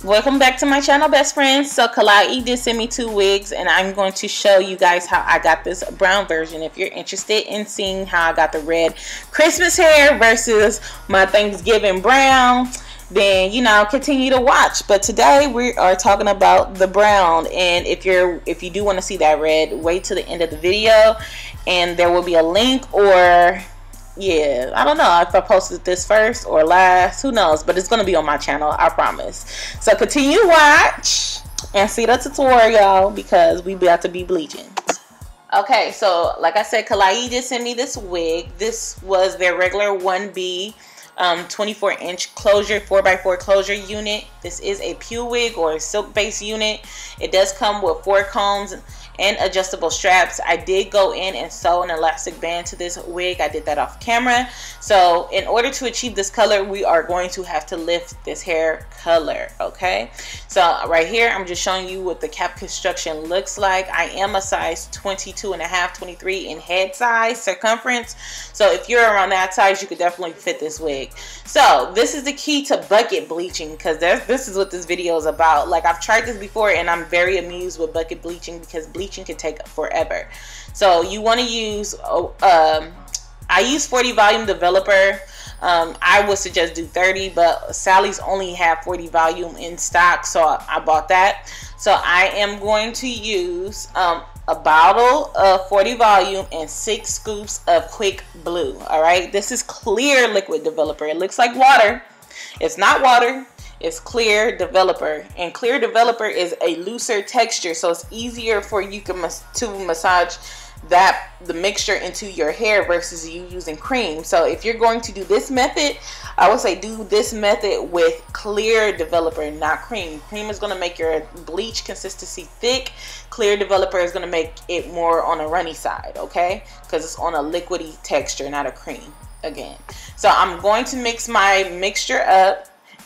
Welcome back to my channel, best friends. So Klayi did send me 2 wigs, and I'm going to show you guys how I got this brown version. If you're interested in seeing how I got the red Christmas hair versus my Thanksgiving brown, then continue to watch. But today we are talking about the brown, and if you do want to see that red, wait till the end of the video, and there will be a link, or yeah, I don't know if I posted this first or last, who knows, but it's going to be on my channel, I promise. So continue to watch and see the tutorial because we about to be bleaching. Okay, so like I said, Klayi just sent me this wig. This was their regular 1B 24-inch closure, 4x4 closure unit. This is a Pew wig or a silk based unit. It does come with 4 combs and adjustable straps. I did go in and sew an elastic band to this wig. I did that off camera. So in order to achieve this color, we are going to have to lift this hair color. Okay, so right here I'm just showing you what the cap construction looks like. I am a size 22.5, 23 in head size circumference, so if you're around that size, you could definitely fit this wig. So this is the key to bucket bleaching, because this is what this video is about. Like, I've tried this before and I'm very amused with bucket bleaching because bleaching can take forever. So you want to use I use 40 volume developer. I would suggest do 30, but Sally's only have 40 volume in stock, so I bought that. So I am going to use a bottle of 40 volume and 6 scoops of quick blue. All right, this is clear liquid developer. It looks like water. It's not water. It's clear developer, and clear developer is a looser texture, so it's easier for you to massage the mixture into your hair versus you using cream. So if you're going to do this method, I would say do this method with clear developer, not cream. Cream is going to make your bleach consistency thick. Clear developer is going to make it more on a runny side, okay, because it's on a liquidy texture, not a cream again. So I'm going to mix my mixture up,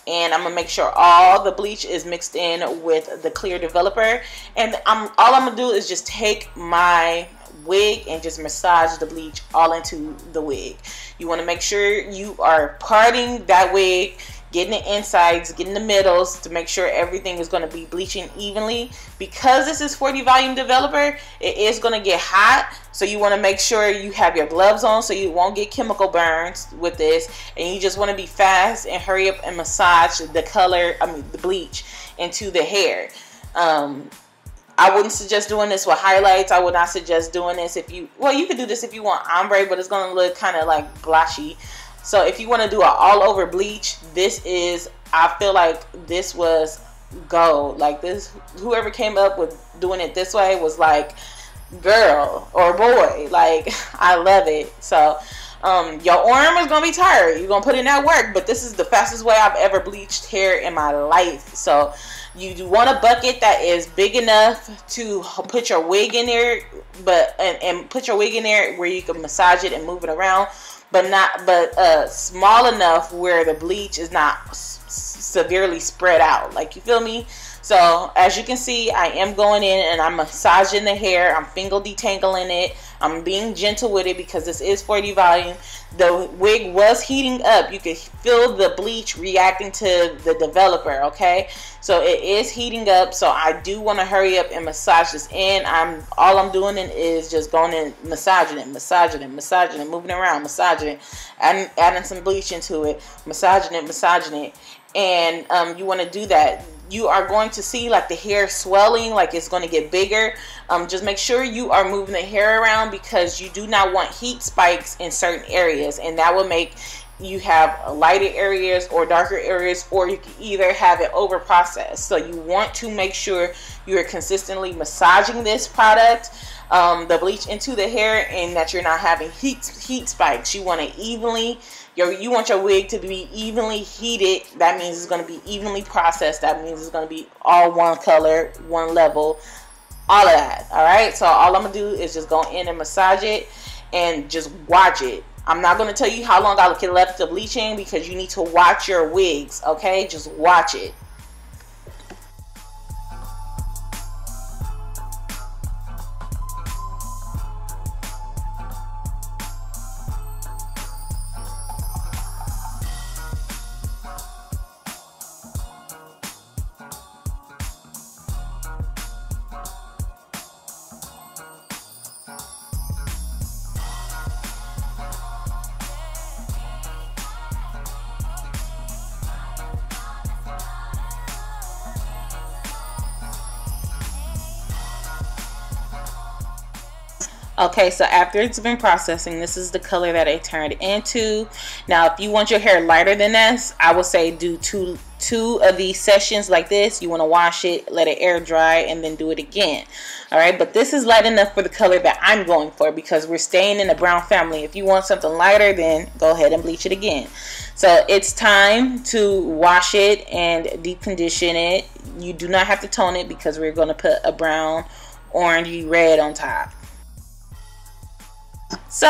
and I'm gonna make sure all the bleach is mixed in with the clear developer, and all I'm gonna do is just take my wig and just massage the bleach all into the wig. You want to make sure you are parting that wig, getting the insides, getting the middles, to make sure everything is going to be bleaching evenly. Because this is 40 volume developer, it is going to get hot, so you want to make sure you have your gloves on so you won't get chemical burns with this, and you just want to be fast and hurry up and massage the bleach into the hair. I wouldn't suggest doing this with highlights. I would not suggest doing this if you could do this if you want ombre, but it's going to look kind of like blotchy. So if you want to do an all over bleach, I feel like this was gold. Like this, whoever came up with doing it this way was like, girl or boy, like, I love it. So your arm is gonna be tired, you're gonna put in that work, but this is the fastest way I've ever bleached hair in my life. So you do want a bucket that is big enough to put your wig in there, and put your wig in there where you can massage it and move it around, but small enough where the bleach is not severely spread out, like, you feel me? So as you can see, I am going in and I'm massaging the hair. I'm finger detangling it. I'm being gentle with it because this is 40 volume. The wig was heating up. You can feel the bleach reacting to the developer, okay? So it is heating up, so I do want to hurry up and massage this in. All I'm doing is just going in, massaging it, moving around, massaging it, adding some bleach into it, massaging it, and you want to do that. You are going to see like the hair swelling, like it's going to get bigger. Just make sure you are moving the hair around because you do not want heat spikes in certain areas, and that will make you have lighter areas or darker areas, or you can either have it over processed. So you want to make sure you are consistently massaging this product, the bleach, into the hair, and that you're not having heat spikes. You want to you want your wig to be evenly heated. That means it's going to be evenly processed. That means it's going to be all one color, one level, all of that. All right, so all I'm gonna do is just go in and massage it and just watch it. I'm not going to tell you how long I can left the bleaching because you need to watch your wigs, okay? Just watch it. Okay, so after it's been processing, this is the color that it turned into. Now, if you want your hair lighter than this, I would say do two of these sessions like this. You want to wash it, let it air dry, and then do it again. All right, but this is light enough for the color that I'm going for because we're staying in the brown family. If you want something lighter, then go ahead and bleach it again. So it's time to wash it and deep condition it. You do not have to tone it because we're going to put a brown, orangey red on top. So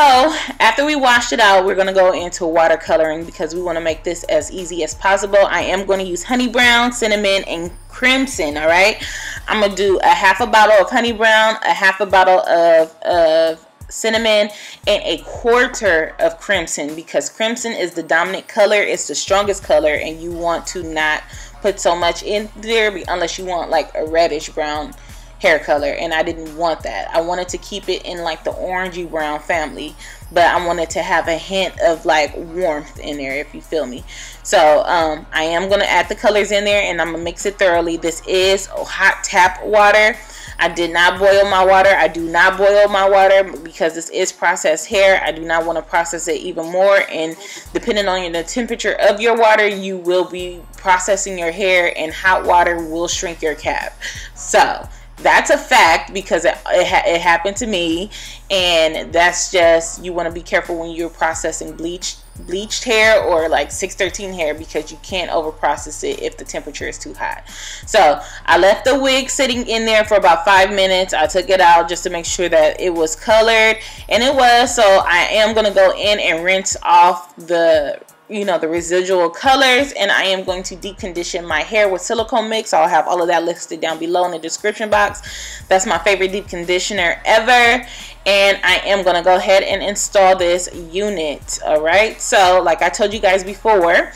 after we washed it out, we're going to go into watercoloring because we want to make this as easy as possible. I am going to use honey brown, cinnamon, and crimson. All right, I'm going to do a half a bottle of honey brown, a half a bottle of cinnamon, and a quarter of crimson because crimson is the dominant color. It's the strongest color, and you want to not put so much in there unless you want like a reddish brown hair color, and I didn't want that. I wanted to keep it in like the orangey brown family, but I wanted to have a hint of like warmth in there, if you feel me. So I am going to add the colors in there, and I'm going to mix it thoroughly. This is hot tap water. I did not boil my water. I do not boil my water because this is processed hair. I do not want to process it even more, and depending on the temperature of your water, you will be processing your hair, and hot water will shrink your cap. So that's a fact because it happened to me, and that's just, you want to be careful when you're processing bleached hair or like 613 hair because you can't over process it if the temperature is too hot. So I left the wig sitting in there for about 5 minutes. I took it out just to make sure that it was colored, and it was. So I am going to go in and rinse off the residual colors, and I am going to deep condition my hair with silicone mix. I'll have all of that listed down below in the description box. That's my favorite deep conditioner ever, and I am going to go ahead and install this unit. All right, so like I told you guys before,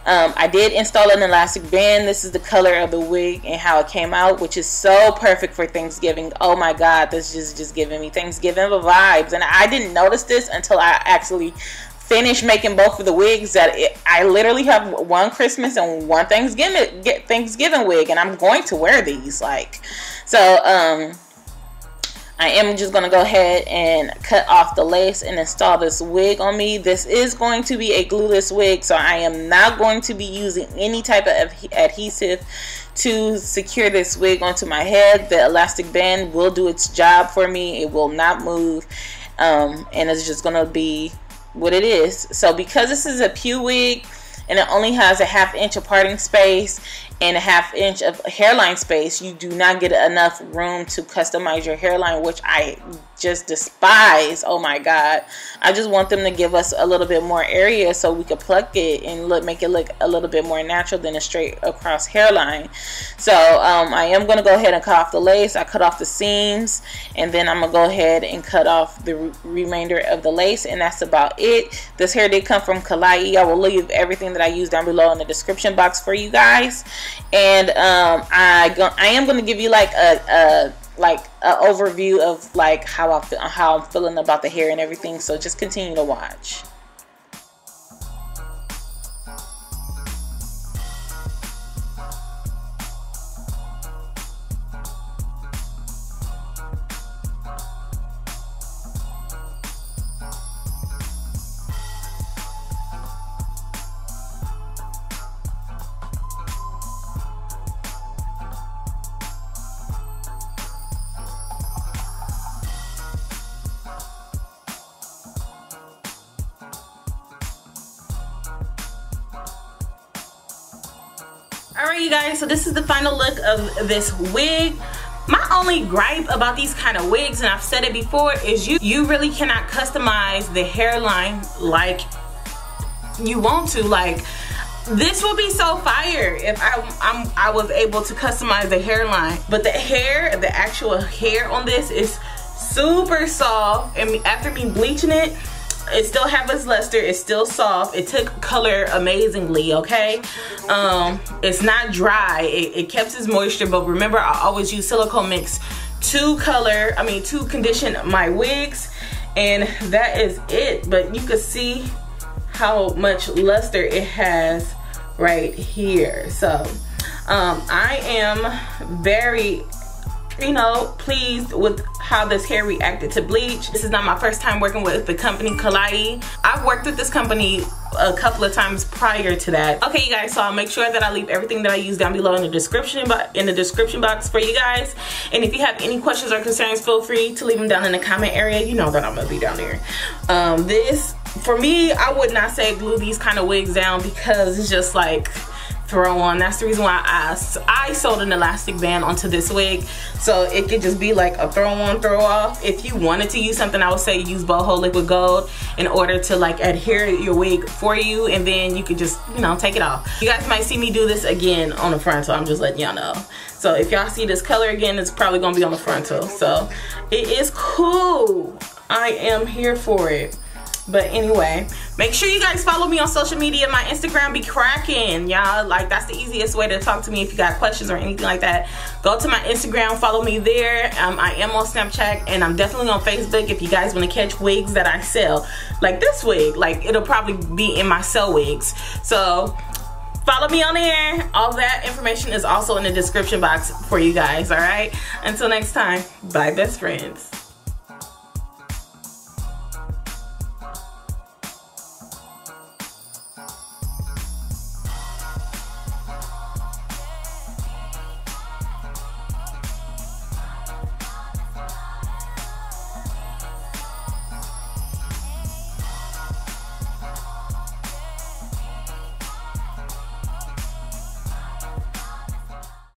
I did install an elastic band. This is the color of the wig and how it came out, which is so perfect for Thanksgiving. Oh my God, this is just giving me Thanksgiving vibes, and I didn't notice this until I actually finished making both of the wigs. I literally have one Christmas and one Thanksgiving wig, and I'm going to wear these. So I am just going to go ahead and cut off the lace and install this wig on me. This is going to be a glueless wig, so I am not going to be using any type of adhesive to secure this wig onto my head. The elastic band will do its job for me. It will not move, and it's just going to be what it is. So because this is a Pew wig and it only has a 1/2 inch of parting space and a 1/2 inch of hairline space, you do not get enough room to customize your hairline, which I just despise. Oh my God, I just want them to give us a little bit more area so we could pluck it and make it look a little bit more natural than a straight across hairline. So I am going to go ahead and cut off the lace. I cut off the seams, and then I'm gonna go ahead and cut off the remainder of the lace, and that's about it. This hair did come from Klayi. I will leave everything that I use down below in the description box for you guys, and I am going to give you like a overview of like how I'm feeling about the hair and everything. So just continue to watch. Alright you guys, so this is the final look of this wig. My only gripe about these kind of wigs, and I've said it before, is you really cannot customize the hairline like you want to. Like, this would be so fire if I was able to customize the hairline, but the actual hair on this is super soft, and after me bleaching it, it still have its luster. It's still soft. It took color amazingly, okay? It's not dry. It kept its moisture, but remember, I always use silicone mix to condition my wigs, and that is it. But you can see how much luster it has right here. So I am very you know, pleased with how this hair reacted to bleach. This is not my first time working with the company Klayi. I've worked with this company a couple of times prior to that. Okay, you guys, so I'll make sure that I leave everything that I use down below in the description box for you guys. And if you have any questions or concerns, feel free to leave them down in the comment area. You know that I'm gonna be down there. This, for me, I would not say glue these kind of wigs down because it's just like throw on. That's the reason why I sewed an elastic band onto this wig, so it could just be like a throw on, throw off. If you wanted to use something, I would say use boho liquid gold in order to like adhere your wig for you, and then you could just, you know, take it off. You guys might see me do this again on the frontal. I'm just letting y'all know. So if y'all see this color again, it's probably gonna be on the frontal. So it is cool. I am here for it. But anyway, make sure you guys follow me on social media. My Instagram be cracking, y'all. Like, that's the easiest way to talk to me if you got questions or anything like that. Go to my Instagram, follow me there. I am on Snapchat, and I'm definitely on Facebook if you guys want to catch wigs that I sell. Like this wig, like it'll probably be in my sell wigs. So follow me on there. All that information is also in the description box for you guys, all right? Until next time, bye, best friends.